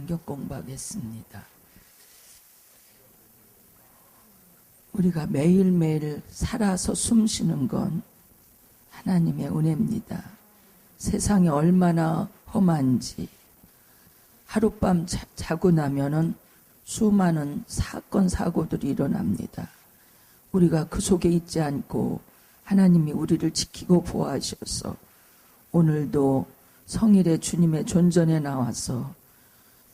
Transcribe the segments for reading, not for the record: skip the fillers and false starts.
성경 공부하겠습니다. 우리가 매일매일 살아서 숨쉬는 건 하나님의 은혜입니다. 세상이 얼마나 험한지 하룻밤 자고 나면은 수많은 사건 사고들이 일어납니다. 우리가 그 속에 있지 않고 하나님이 우리를 지키고 보호하셔서 오늘도 성일의 주님의 존전에 나와서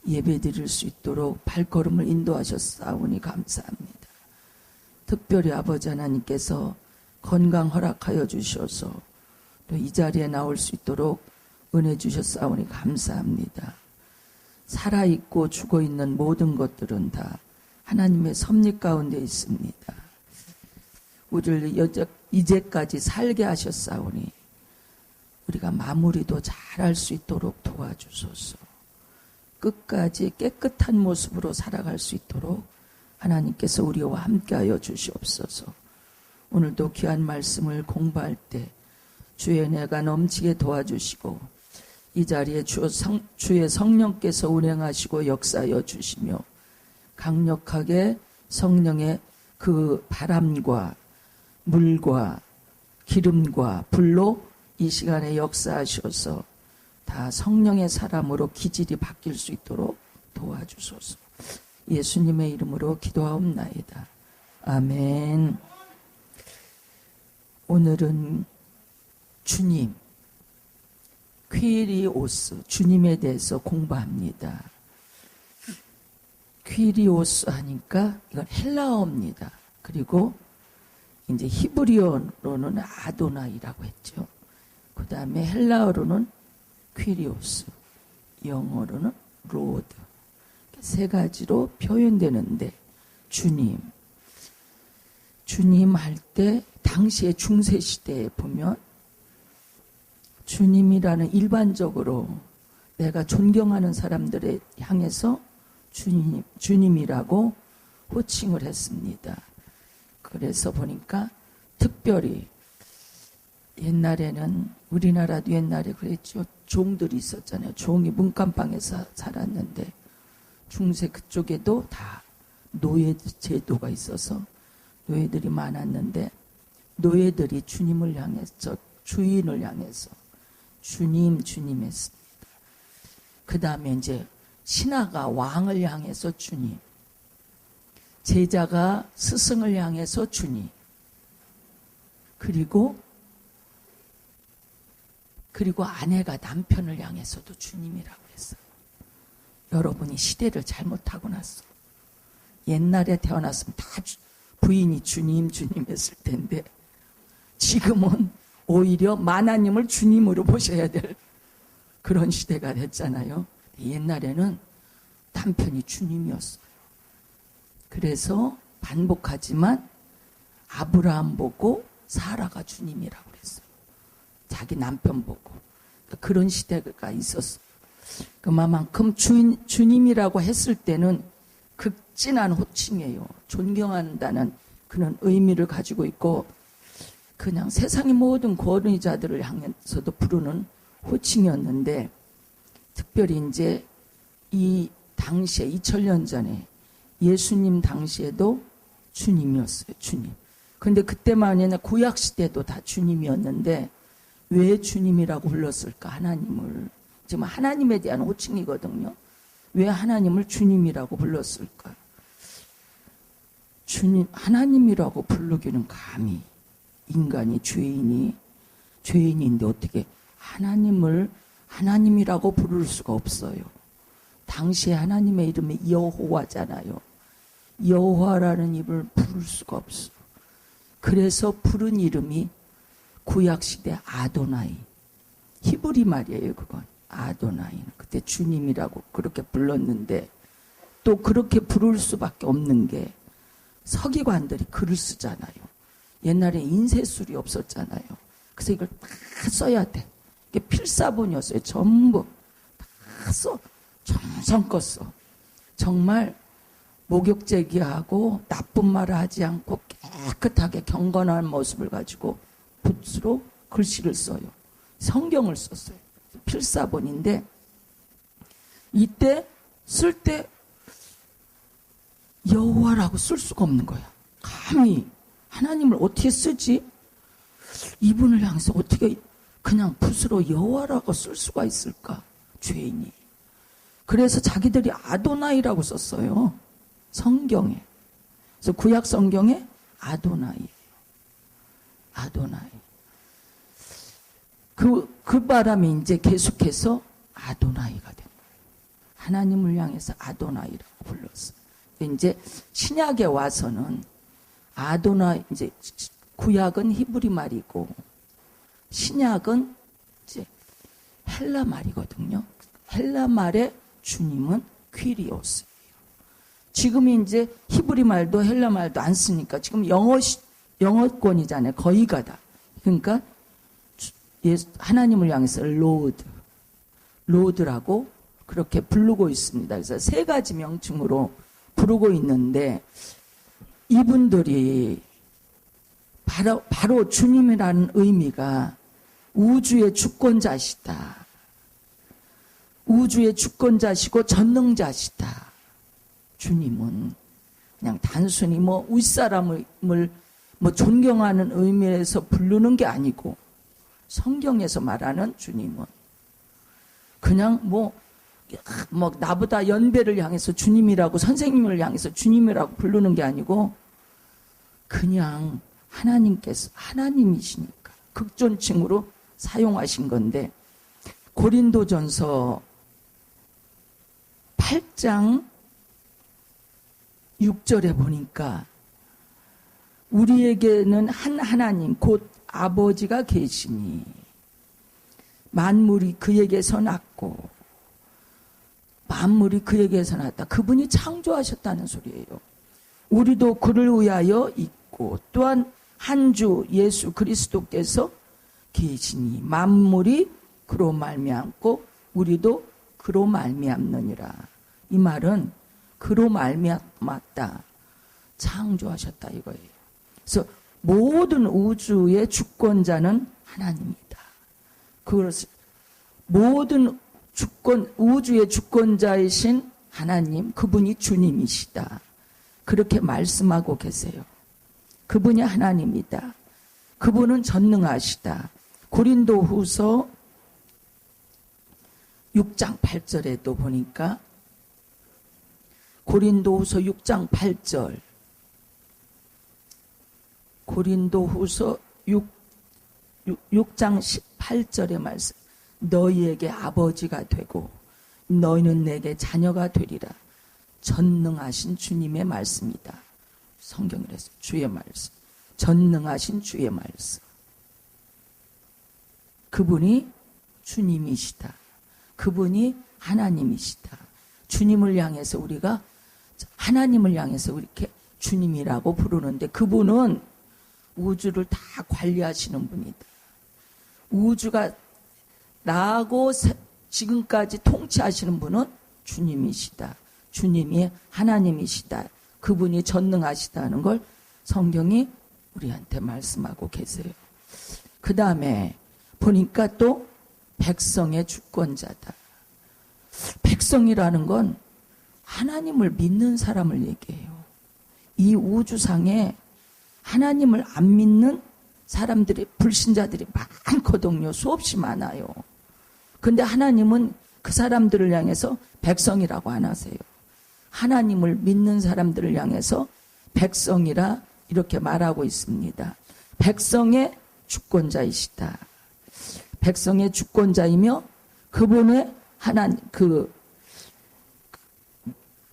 예배드릴 수 있도록 발걸음을 인도하셨사오니 감사합니다. 특별히 아버지 하나님께서 건강 허락하여 주셔서 또 이 자리에 나올 수 있도록 은혜 주셨사오니 감사합니다. 살아있고 죽어있는 모든 것들은 다 하나님의 섭리 가운데 있습니다. 우리를 이제까지 살게 하셨사오니 우리가 마무리도 잘할 수 있도록 도와주소서. 끝까지 깨끗한 모습으로 살아갈 수 있도록 하나님께서 우리와 함께하여 주시옵소서. 오늘도 귀한 말씀을 공부할 때 주의 은혜가 넘치게 도와주시고 이 자리에 주의 성령께서 운행하시고 역사하여 주시며 강력하게 성령의 그 바람과 물과 기름과 불로 이 시간에 역사하셔서 다 성령의 사람으로 기질이 바뀔 수 있도록 도와주소서. 예수님의 이름으로 기도하옵나이다. 아멘. 오늘은 주님, 퀴리오스, 주님에 대해서 공부합니다. 퀴리오스 하니까 이건 헬라어입니다. 그리고 이제 히브리어로는 아도나이라고 했죠. 그 다음에 헬라어로는 퀴리오스, 영어로는 로드. 세 가지로 표현되는데 주님 할 때 당시의 중세시대에 보면 주님이라는 일반적으로 내가 존경하는 사람들에 향해서 주님이라고 호칭을 했습니다. 그래서 보니까 특별히 옛날에는 우리나라도 옛날에 그랬죠. 종들이 있었잖아요. 종이 문간방에서 살았는데 중세 그쪽에도 다 노예 제도가 있어서 노예들이 많았는데 노예들이 주님을 향해서 주인을 향해서 주님 했습니다. 그 다음에 이제 신하가 왕을 향해서 주님, 제자가 스승을 향해서 주님, 그리고 아내가 남편을 향해서도 주님이라고 했어요. 여러분이 시대를 잘못하고 났어. 옛날에 태어났으면 다 부인이 주님 했을 텐데 지금은 오히려 만화님을 주님으로 보셔야 될 그런 시대가 됐잖아요. 옛날에는 남편이 주님이었어요. 그래서 반복하지만 아브라함 보고 사라가 주님이라고 그랬어요. 자기 남편 보고. 그런 시대가 있었어요. 그만큼 주님이라고 했을 때는 극진한 호칭이에요. 존경한다는 그런 의미를 가지고 있고 그냥 세상의 모든 권위자들을 향해서도 부르는 호칭이었는데 특별히 이제 이 당시에 2000년 전에 예수님 당시에도 주님이었어요. 주님. 근데 그때만 아니라 구약 시대도 다 주님이었는데 왜 주님이라고 불렀을까? 하나님을. 지금 하나님에 대한 호칭이거든요. 왜 하나님을 주님이라고 불렀을까? 주님, 하나님이라고 부르기는 감히 인간이 죄인인데 어떻게 하나님을 하나님이라고 부를 수가 없어요. 당시에 하나님의 이름이 여호와잖아요. 여호와라는 이름을 부를 수가 없어. 그래서 부른 이름이 구약시대 아도나이. 히브리 말이에요, 그건. 아도나이는. 그때 주님이라고 그렇게 불렀는데 또 그렇게 부를 수밖에 없는 게 서기관들이 글을 쓰잖아요. 옛날에 인쇄술이 없었잖아요. 그래서 이걸 다 써야 돼. 이게 필사본이었어요. 전부 다 써. 정성껏 써. 정말 목욕제기하고 나쁜 말을 하지 않고 깨끗하게 경건한 모습을 가지고 붓으로 글씨를 써요. 성경을 썼어요. 필사본인데 이때 쓸 때 여호와라고 쓸 수가 없는 거야. 감히 하나님을 어떻게 쓰지? 이분을 향해서 어떻게 그냥 붓으로 여호와라고 쓸 수가 있을까? 죄인이. 그래서 자기들이 아도나이라고 썼어요. 성경에. 그래서 구약 성경에 아도나이예요. 아도나이. 그 바람에 이제 계속해서 아도나이가 된 거예요. 하나님을 향해서 아도나이라고 불렀어요. 이제 신약에 와서는 아도나이, 이제 구약은 히브리 말이고 신약은 이제 헬라 말이거든요. 헬라 말의 주님은 퀴리오스예요. 지금 이제 히브리 말도 헬라 말도 안 쓰니까 지금 영어권이잖아요. 거의가 다. 그러니까 하나님을 향해서 로드라고 그렇게 부르고 있습니다. 그래서 세 가지 명칭으로 부르고 있는데 이분들이 바로 주님이라는 의미가 우주의 주권자시다. 우주의 주권자시고 전능자시다. 주님은 그냥 단순히 윗사람을 존경하는 의미에서 부르는 게 아니고 성경에서 말하는 주님은 그냥 나보다 연배를 향해서 주님이라고 선생님을 향해서 주님이라고 부르는 게 아니고 그냥 하나님께서 하나님이시니까 극존칭으로 사용하신 건데 고린도전서 8장 6절에 보니까 우리에게는 한 하나님 곧 아버지가 계시니 만물이 그에게서 났고 만물이 그에게서 났다. 그분이 창조하셨다는 소리예요. 우리도 그를 위하여 있고 또한 한 주 예수 그리스도께서 계시니 만물이 그로 말미암고 우리도 그로 말미암느니라. 이 말은 그로 말미암았다. 창조하셨다 이거예요. 그래서 모든 우주의 주권자는 하나님이다. 그것을 모든 우주의 주권자이신 하나님, 그분이 주님이시다. 그렇게 말씀하고 계세요. 그분이 하나님이다. 그분은 전능하시다. 고린도후서 6장 8절에도 보니까 고린도후서 6장 8절 고린도후서 6장 18절의 말씀 너희에게 아버지가 되고 너희는 내게 자녀가 되리라. 전능하신 주님의 말씀이다. 성경이라서 주의 말씀. 전능하신 주의 말씀. 그분이 주님이시다. 그분이 하나님이시다. 주님을 향해서 우리가 하나님을 향해서 이렇게 주님이라고 부르는데 그분은 우주를 다 관리하시는 분이다. 우주가 나하고 지금까지 통치하시는 분은 주님이시다. 주님이 하나님이시다. 그분이 전능하시다는 걸 성경이 우리한테 말씀하고 계세요. 그 다음에 보니까 또 백성의 주권자다. 백성이라는 건 하나님을 믿는 사람을 얘기해요. 이 우주상에 하나님을 안 믿는 사람들이 불신자들이 많거든요. 수없이 많아요. 근데 하나님은 그 사람들을 향해서 백성이라고 안 하세요. 하나님을 믿는 사람들을 향해서 백성이라 이렇게 말하고 있습니다. 백성의 주권자이시다. 백성의 주권자이며 그분의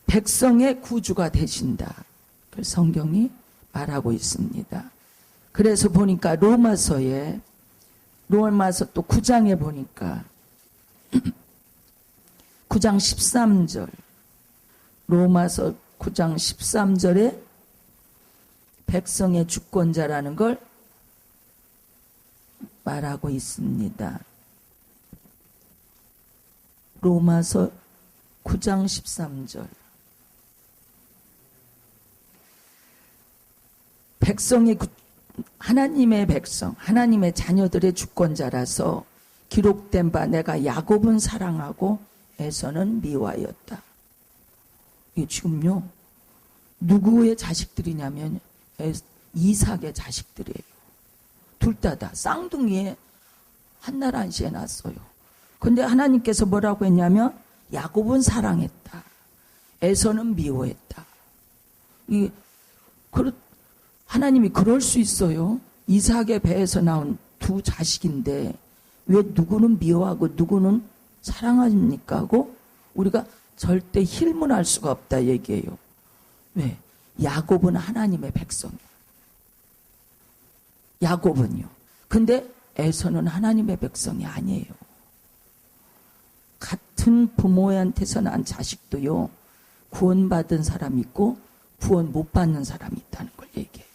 백성의 구주가 되신다. 그 성경이 말하고 있습니다. 그래서 보니까 로마서 또 9장에 보니까 9장 13절 로마서 9장 13절에 백성의 주권자라는 걸 말하고 있습니다. 로마서 9장 13절 하나님의 백성, 하나님의 자녀들의 주권자라서 기록된 바 내가 야곱은 사랑하고 에서는 미워하였다. 이게 지금요, 누구의 자식들이냐면 이삭의 자식들이에요. 둘 다 쌍둥이에 한날 한시에 났어요. 근데 하나님께서 뭐라고 했냐면 야곱은 사랑했다, 에서는 미워했다. 하나님이 그럴 수 있어요. 이삭의 배에서 나온 두 자식인데 왜 누구는 미워하고 누구는 사랑합니까 하고 우리가 절대 힐문할 수가 없다 얘기해요. 왜? 야곱은 하나님의 백성이야. 야곱은요. 근데 에서는 하나님의 백성이 아니에요. 같은 부모한테서 난 자식도요, 구원받은 사람이 있고 구원 못 받는 사람이 있다는 걸 얘기해요.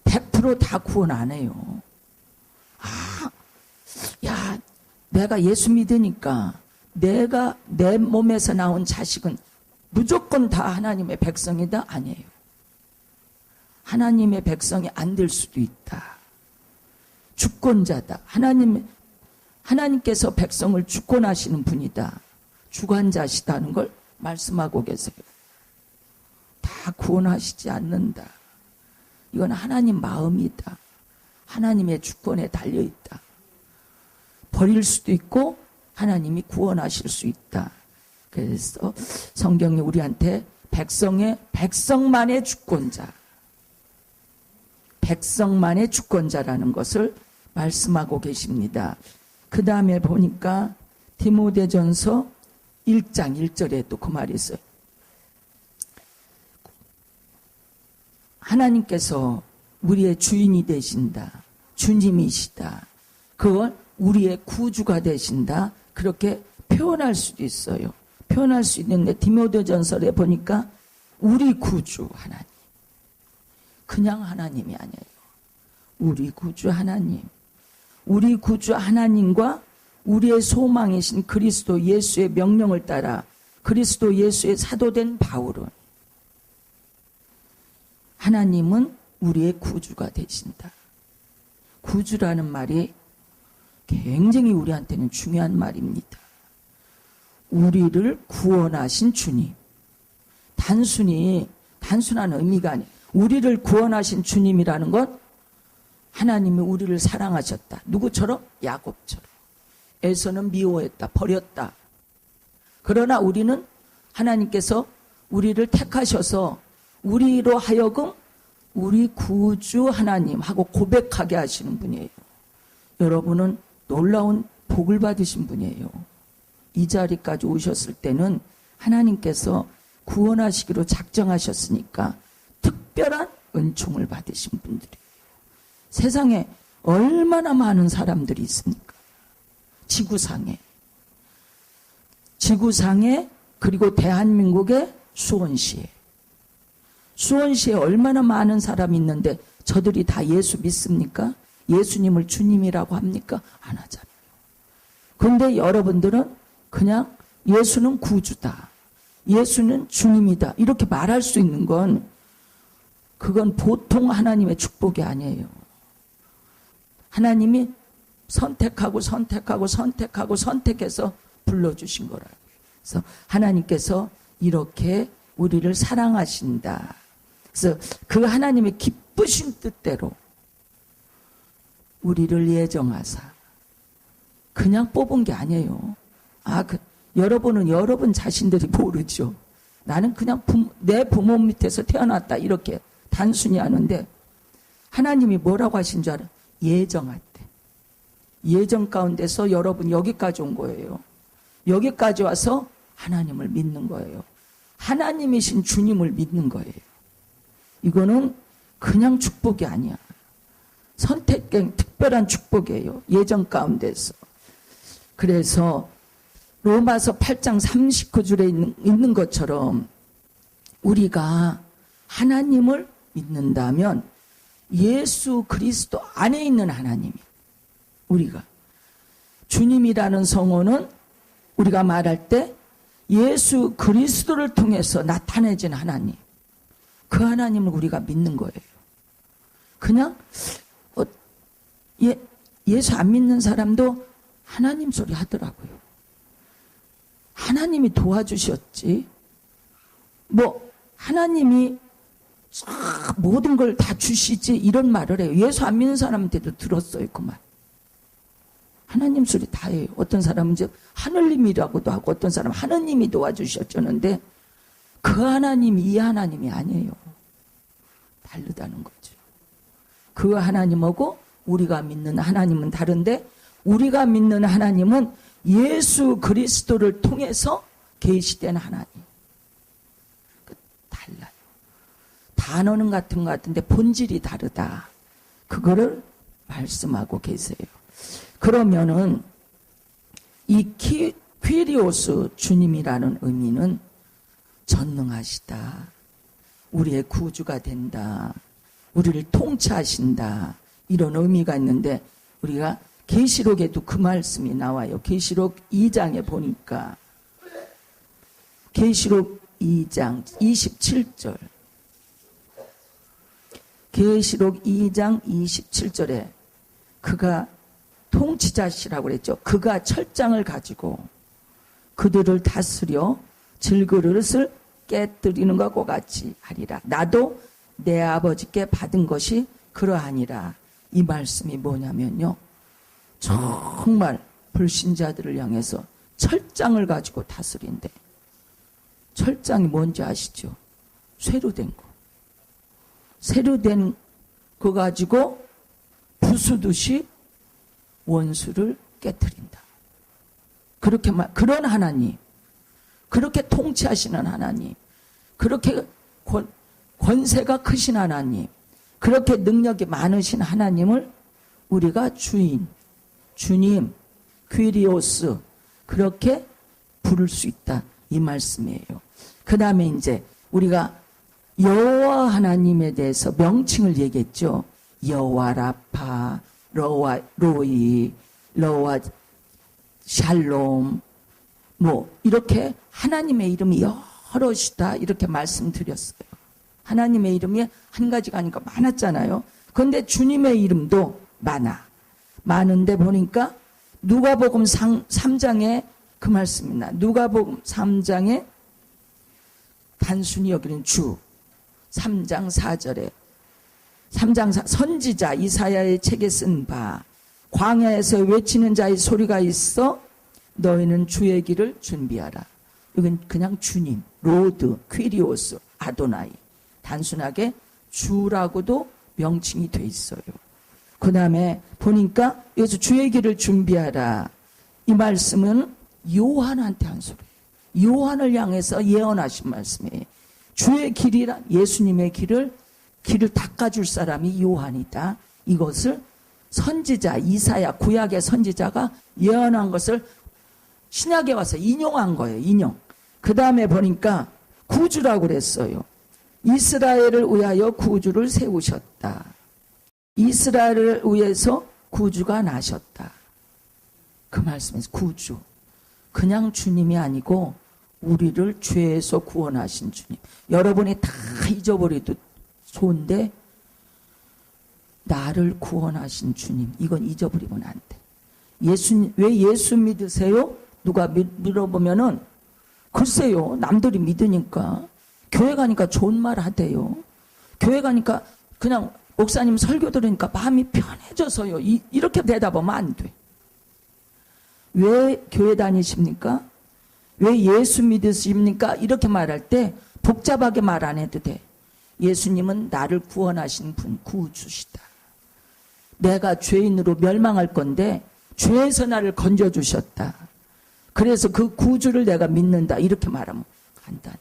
100% 다 구원 안 해요. 야, 내가 예수 믿으니까 내가 내 몸에서 나온 자식은 무조건 다 하나님의 백성이다? 아니에요. 하나님의 백성이 안 될 수도 있다. 주권자다. 하나님께서 백성을 주권하시는 분이다. 주관자시다는 걸 말씀하고 계세요. 다 구원하시지 않는다. 이건 하나님 마음이다. 하나님의 주권에 달려있다. 버릴 수도 있고 하나님이 구원하실 수 있다. 그래서 성경이 우리한테 백성만의 주권자, 백성만의 주권자라는 것을 말씀하고 계십니다. 그 다음에 보니까 디모데전서 1장 1절에 또 그 말이 있어요. 하나님께서 우리의 주인이 되신다. 주님이시다. 그걸 우리의 구주가 되신다. 그렇게 표현할 수도 있어요. 표현할 수 있는데 디모데전서에 보니까 우리 구주 하나님. 그냥 하나님이 아니에요. 우리 구주 하나님. 우리 구주 하나님과 우리의 소망이신 그리스도 예수의 명령을 따라 그리스도 예수의 사도된 바울은 하나님은 우리의 구주가 되신다. 구주라는 말이 굉장히 우리한테는 중요한 말입니다. 우리를 구원하신 주님. 단순한 의미가 아니에요. 우리를 구원하신 주님이라는 것, 하나님이 우리를 사랑하셨다. 누구처럼? 야곱처럼. 에서는 미워했다. 버렸다. 그러나 우리는 하나님께서 우리를 택하셔서 우리로 하여금 우리 구주 하나님 하고 고백하게 하시는 분이에요. 여러분은 놀라운 복을 받으신 분이에요. 이 자리까지 오셨을 때는 하나님께서 구원하시기로 작정하셨으니까 특별한 은총을 받으신 분들이에요. 세상에 얼마나 많은 사람들이 있습니까? 지구상에 그리고 대한민국의 수원시에 얼마나 많은 사람이 있는데 저들이 다 예수 믿습니까? 예수님을 주님이라고 합니까? 안 하잖아요. 그런데 여러분들은 그냥 예수는 구주다, 예수는 주님이다 이렇게 말할 수 있는 건 그건 보통 하나님의 축복이 아니에요. 하나님이 선택해서 불러주신 거라고요. 그래서 하나님께서 이렇게 우리를 사랑하신다. 그래서 그 하나님의 기쁘신 뜻대로 우리를 예정하사 그냥 뽑은 게 아니에요. 여러분은 여러분 자신들이 모르죠. 나는 그냥 내 부모 밑에서 태어났다 이렇게 단순히 하는데 하나님이 뭐라고 하신 줄 알아? 예정했대. 예정 가운데서 여러분 여기까지 온 거예요. 여기까지 와서 하나님을 믿는 거예요. 하나님이신 주님을 믿는 거예요. 이거는 그냥 축복이 아니야. 선택된 특별한 축복이에요. 예정 가운데서. 그래서 로마서 8장 39절에 있는 것처럼 우리가 하나님을 믿는다면 예수 그리스도 안에 있는 하나님이 우리가 주님이라는 성호는 우리가 말할 때 예수 그리스도를 통해서 나타내진 하나님, 그 하나님을 우리가 믿는 거예요. 그냥 예수 안 믿는 사람도 하나님 소리 하더라고요. 하나님이 도와주셨지 하나님이 모든 걸 다 주시지 이런 말을 해요. 예수 안 믿는 사람한테도 들었어요, 그 말. 하나님 소리 다 해요. 어떤 사람은 이제 하늘님이라고도 하고 어떤 사람은 하느님이 도와주셨는데 그 하나님이 이 하나님이 아니에요. 다르다는 거죠. 그 하나님하고 우리가 믿는 하나님은 다른데 우리가 믿는 하나님은 예수 그리스도를 통해서 계시된 하나님. 달라요. 단어는 같은 것 같은데 본질이 다르다. 그거를 말씀하고 계세요. 그러면은 이 퀴리오스 주님이라는 의미는 전능하시다. 우리의 구주가 된다. 우리를 통치하신다. 이런 의미가 있는데 우리가 계시록에도 그 말씀이 나와요. 계시록 2장에 보니까 계시록 2장 27절 계시록 2장 27절에 그가 통치자시라고 그랬죠. 그가 철장을 가지고 그들을 다스려 질그릇을 깨뜨리는 것과 같이 하리라. 나도 내 아버지께 받은 것이 그러하니라. 이 말씀이 뭐냐면요. 정말 불신자들을 향해서 철장을 가지고 다스린대. 철장이 뭔지 아시죠? 쇠로 된 거. 쇠로 된 거 가지고 부수듯이 원수를 깨뜨린다. 그런 하나님, 그렇게 통치하시는 하나님, 그렇게 권세가 크신 하나님, 그렇게 능력이 많으신 하나님을 우리가 주인, 주님, 퀴리오스 그렇게 부를 수 있다. 이 말씀이에요. 그 다음에 이제 우리가 여호와 하나님에 대해서 명칭을 얘기했죠. 여호와 라파, 여호와 로이, 여호와 샬롬, 이렇게 하나님의 이름이 여럿이다 이렇게 말씀드렸어요. 하나님의 이름이 한 가지가 아니라 많았잖아요. 그런데 주님의 이름도 많은데 보니까 누가복음 3장에 그 말씀이 나. 누가복음 3장에 단순히 여기는 주 3장 4절에 선지자 이사야의 책에 쓴 바 광야에서 외치는 자의 소리가 있어 너희는 주의 길을 준비하라. 이건 그냥 주님, 로드, 퀴리오스, 아도나이 단순하게 주라고도 명칭이 돼 있어요. 그 다음에 보니까 여기서 주의 길을 준비하라. 이 말씀은 요한한테 한 소리예요. 요한을 향해서 예언하신 말씀이에요. 주의 길이란 예수님의 길을 닦아줄 사람이 요한이다. 이것을 선지자 이사야 구약의 선지자가 예언한 것을 신약에 와서 인용한 거예요. 인용. 그 다음에 보니까 구주라고 그랬어요. 이스라엘을 위하여 구주를 세우셨다. 이스라엘을 위해서 구주가 나셨다. 그 말씀에서 구주. 그냥 주님이 아니고 우리를 죄에서 구원하신 주님. 여러분이 다 잊어버려도 좋은데 나를 구원하신 주님. 이건 잊어버리면 안 돼. 왜 예수 믿으세요? 누가 물어보면은 글쎄요. 남들이 믿으니까. 교회 가니까 좋은 말 하대요. 교회 가니까 그냥 목사님 설교 들으니까 마음이 편해져서요. 이렇게 대답하면 안 돼. 왜 교회 다니십니까? 왜 예수 믿으십니까? 이렇게 말할 때 복잡하게 말 안 해도 돼. 예수님은 나를 구원하신 분, 구주시다. 내가 죄인으로 멸망할 건데 죄에서 나를 건져주셨다. 그래서 그 구주를 내가 믿는다. 이렇게 말하면 간단해.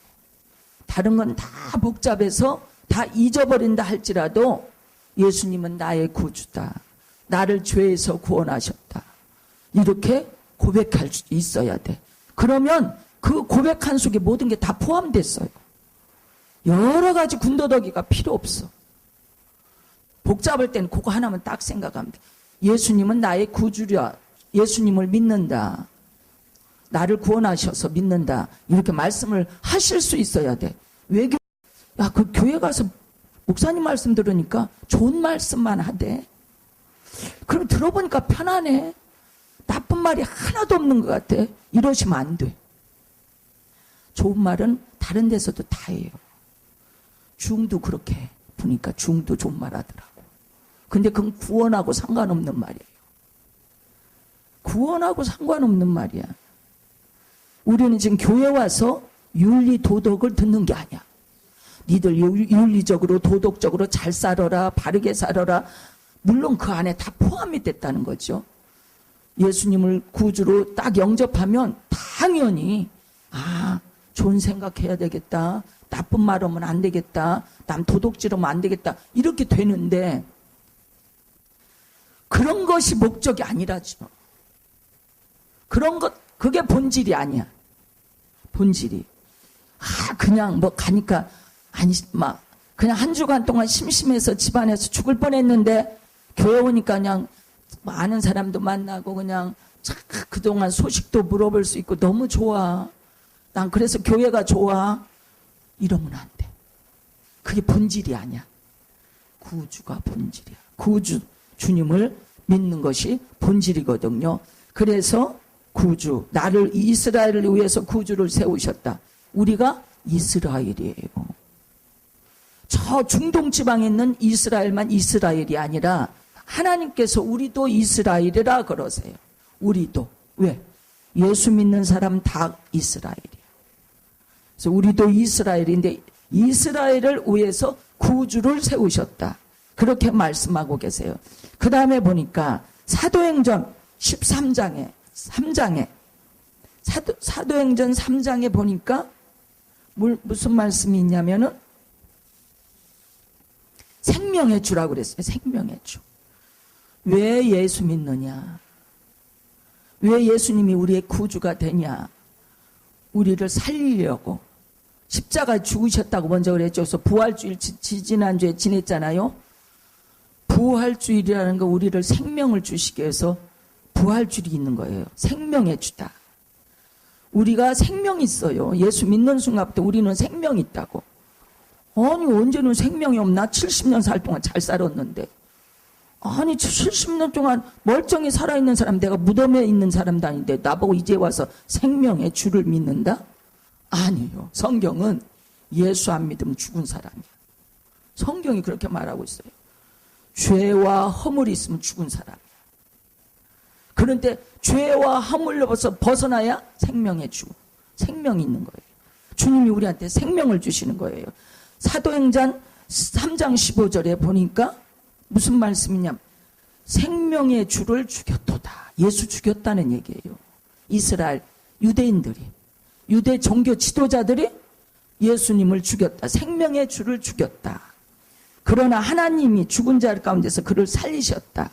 다른 건 다 복잡해서 다 잊어버린다 할지라도 예수님은 나의 구주다. 나를 죄에서 구원하셨다. 이렇게 고백할 수 있어야 돼. 그러면 그 고백한 속에 모든 게 다 포함됐어요. 여러 가지 군더더기가 필요 없어. 복잡할 때는 그거 하나만 딱 생각하면 돼. 예수님은 나의 구주라. 예수님을 믿는다. 나를 구원하셔서 믿는다. 이렇게 말씀을 하실 수 있어야 돼. 왜 그 교회 가서 목사님 말씀 들으니까 좋은 말씀만 하대. 그럼 들어보니까 편하네. 나쁜 말이 하나도 없는 것 같아. 이러시면 안 돼. 좋은 말은 다른 데서도 다 해요. 중도 그렇게 보니까 중도 좋은 말 하더라고. 근데 그건 구원하고 상관없는 말이에요. 구원하고 상관없는 말이야. 우리는 지금 교회 와서 윤리 도덕을 듣는 게 아니야. 니들 윤리적으로 도덕적으로 잘 살아라, 바르게 살아라. 물론 그 안에 다 포함이 됐다는 거죠. 예수님을 구주로 딱 영접하면 당연히 좋은 생각해야 되겠다, 나쁜 말 하면 안 되겠다, 남 도둑질하면 안 되겠다, 이렇게 되는데 그런 것이 목적이 아니라죠. 그런 것, 그게 본질이 아니야. 본질이. 그냥 뭐 가니까 그냥 한 주간 동안 심심해서 집안에서 죽을 뻔했는데 교회 오니까 그냥 아는 사람도 만나고 그냥 그동안 소식도 물어볼 수 있고 너무 좋아. 난 그래서 교회가 좋아. 이러면 안 돼. 그게 본질이 아니야. 구주가 본질이야. 구주, 주님을 믿는 것이 본질이거든요. 그래서 구주, 나를 이스라엘을 위해서 구주를 세우셨다. 우리가 이스라엘이에요. 저 중동 지방에 있는 이스라엘만 이스라엘이 아니라 하나님께서 우리도 이스라엘이라 그러세요. 우리도. 왜? 예수 믿는 사람 다 이스라엘이에요. 그래서 우리도 이스라엘인데 이스라엘을 위해서 구주를 세우셨다. 그렇게 말씀하고 계세요. 그 다음에 보니까 사도행전 13장에 사도행전 3장에 보니까 무슨 말씀이 있냐면은 생명의 주라고 그랬어요. 생명의 주. 왜 예수 믿느냐? 왜 예수님이 우리의 구주가 되냐? 우리를 살리려고 십자가 죽으셨다고 먼저 그랬죠. 그래서 부활주일 지난주에 지냈잖아요. 부활주일이라는 거 우리를 생명을 주시기 위해서 부활주일이 있는 거예요. 생명의 주다. 우리가 생명이 있어요. 예수 믿는 순간부터 우리는 생명이 있다고. 아니 언제는 생명이 없나? 70년 살 동안 잘 살았는데. 아니 70년 동안 멀쩡히 살아있는 사람, 내가 무덤에 있는 사람도 아닌데 나보고 이제 와서 생명의 주를 믿는다? 아니요. 성경은 예수 안 믿으면 죽은 사람이야. 성경이 그렇게 말하고 있어요. 죄와 허물이 있으면 죽은 사람이야. 그런데 죄와 허물로부터 벗어나야 생명의 주, 생명이 있는 거예요. 주님이 우리한테 생명을 주시는 거예요. 사도행전 3장 15절에 보니까 무슨 말씀이냐면 생명의 주를 죽였도다. 예수 죽였다는 얘기예요. 이스라엘 유대인들이, 유대 종교 지도자들이 예수님을 죽였다. 생명의 주를 죽였다. 그러나 하나님이 죽은 자 가운데서 그를 살리셨다.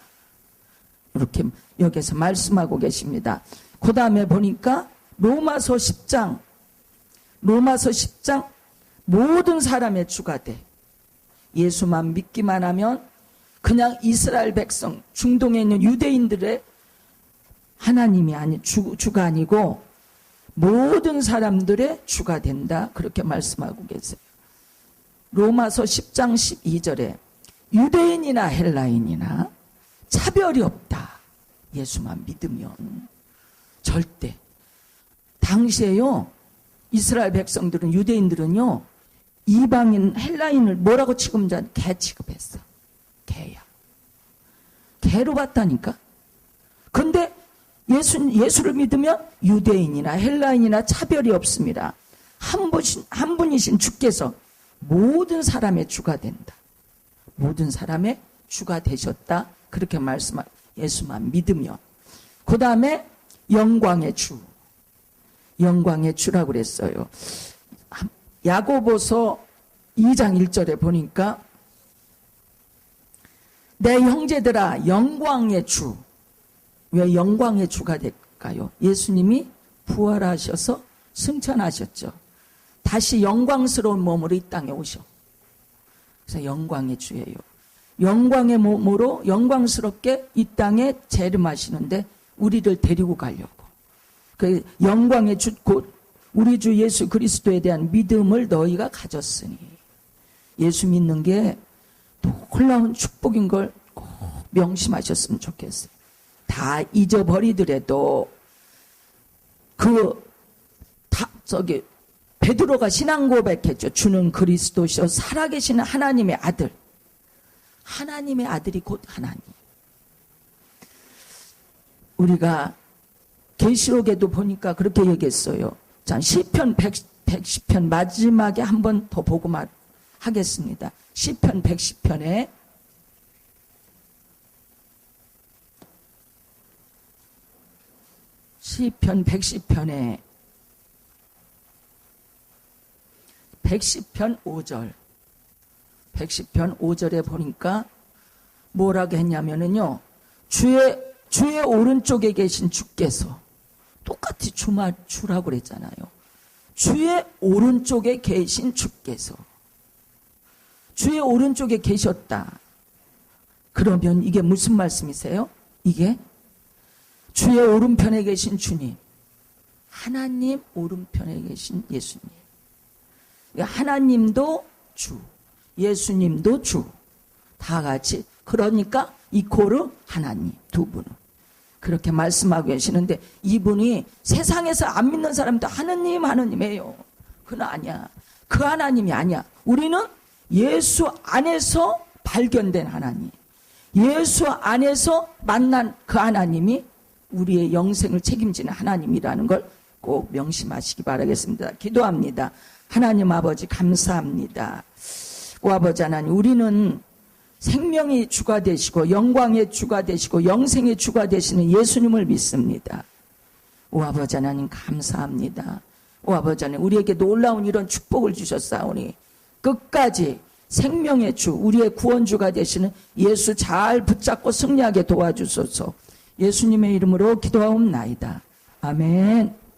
이렇게 여기서 말씀하고 계십니다. 그 다음에 보니까 로마서 10장 모든 사람의 주가 돼. 예수만 믿기만 하면 그냥 이스라엘 백성, 중동에 있는 유대인들의 하나님이 주가 아니고 모든 사람들의 주가 된다. 그렇게 말씀하고 계세요. 로마서 10장 12절에 유대인이나 헬라인이나 차별이 없다. 예수만 믿으면. 절대. 당시에요, 이스라엘 백성들은, 유대인들은요, 이방인 헬라인을 뭐라고 취급하냐? 개 취급했어. 개야. 개로 봤다니까. 근데 예수를 믿으면 유대인이나 헬라인이나 차별이 없습니다. 한 분이신 주께서 모든 사람의 주가 된다. 모든 사람의 주가 되셨다. 그렇게 말씀하고, 예수만 믿으면. 그 다음에 영광의 주. 영광의 주라고 그랬어요. 야고보서 2장 1절에 보니까 내 형제들아 영광의 주. 왜 영광의 주가 될까요? 예수님이 부활하셔서 승천하셨죠. 다시 영광스러운 몸으로 이 땅에 오셔. 그래서 영광의 주예요. 영광의 몸으로 영광스럽게 이 땅에 재림하시는데 우리를 데리고 가려고. 그 영광의 주, 곧 우리 주 예수 그리스도에 대한 믿음을 너희가 가졌으니. 예수 믿는 게 놀라운 축복인 걸 꼭 명심하셨으면 좋겠어요. 다 잊어버리더라도 베드로가 신앙 고백했죠. 주는 그리스도시요 살아계시는 하나님의 아들. 하나님의 아들이 곧 하나님. 우리가 계시록에도 보니까 그렇게 얘기했어요. 자, 시편 110편 마지막에 한 번 더 보고 하겠습니다. 시편 110편에 시편 110편에 110편 5절 110편 5절에 보니까 뭐라고 했냐면은요, 주의 오른쪽에 계신 주께서, 똑같이 주라고 그랬잖아요. 주의 오른쪽에 계신 주께서, 주의 오른쪽에 계셨다. 그러면 이게 무슨 말씀이세요? 이게 주의 오른편에 계신 주님, 하나님 오른편에 계신 예수님. 하나님도 주, 예수님도 주, 다 같이, 그러니까 이코르 하나님, 두 분은 그렇게 말씀하고 계시는데, 이분이 세상에서 안 믿는 사람도 하느님이에요. 그건 아니야. 그 하나님이 아니야. 우리는 예수 안에서 발견된 하나님, 예수 안에서 만난 그 하나님이 우리의 영생을 책임지는 하나님이라는 걸 꼭 명심하시기 바라겠습니다. 기도합니다. 하나님 아버지 감사합니다. 오 아버지 하나님, 우리는 생명의 주가 되시고 영광의 주가 되시고 영생의 주가 되시는 예수님을 믿습니다. 오 아버지 하나님 감사합니다. 오 아버지 하나님, 우리에게 놀라운 이런 축복을 주셨사오니 끝까지 생명의 주, 우리의 구원주가 되시는 예수 잘 붙잡고 승리하게 도와주소서. 예수님의 이름으로 기도하옵나이다. 아멘.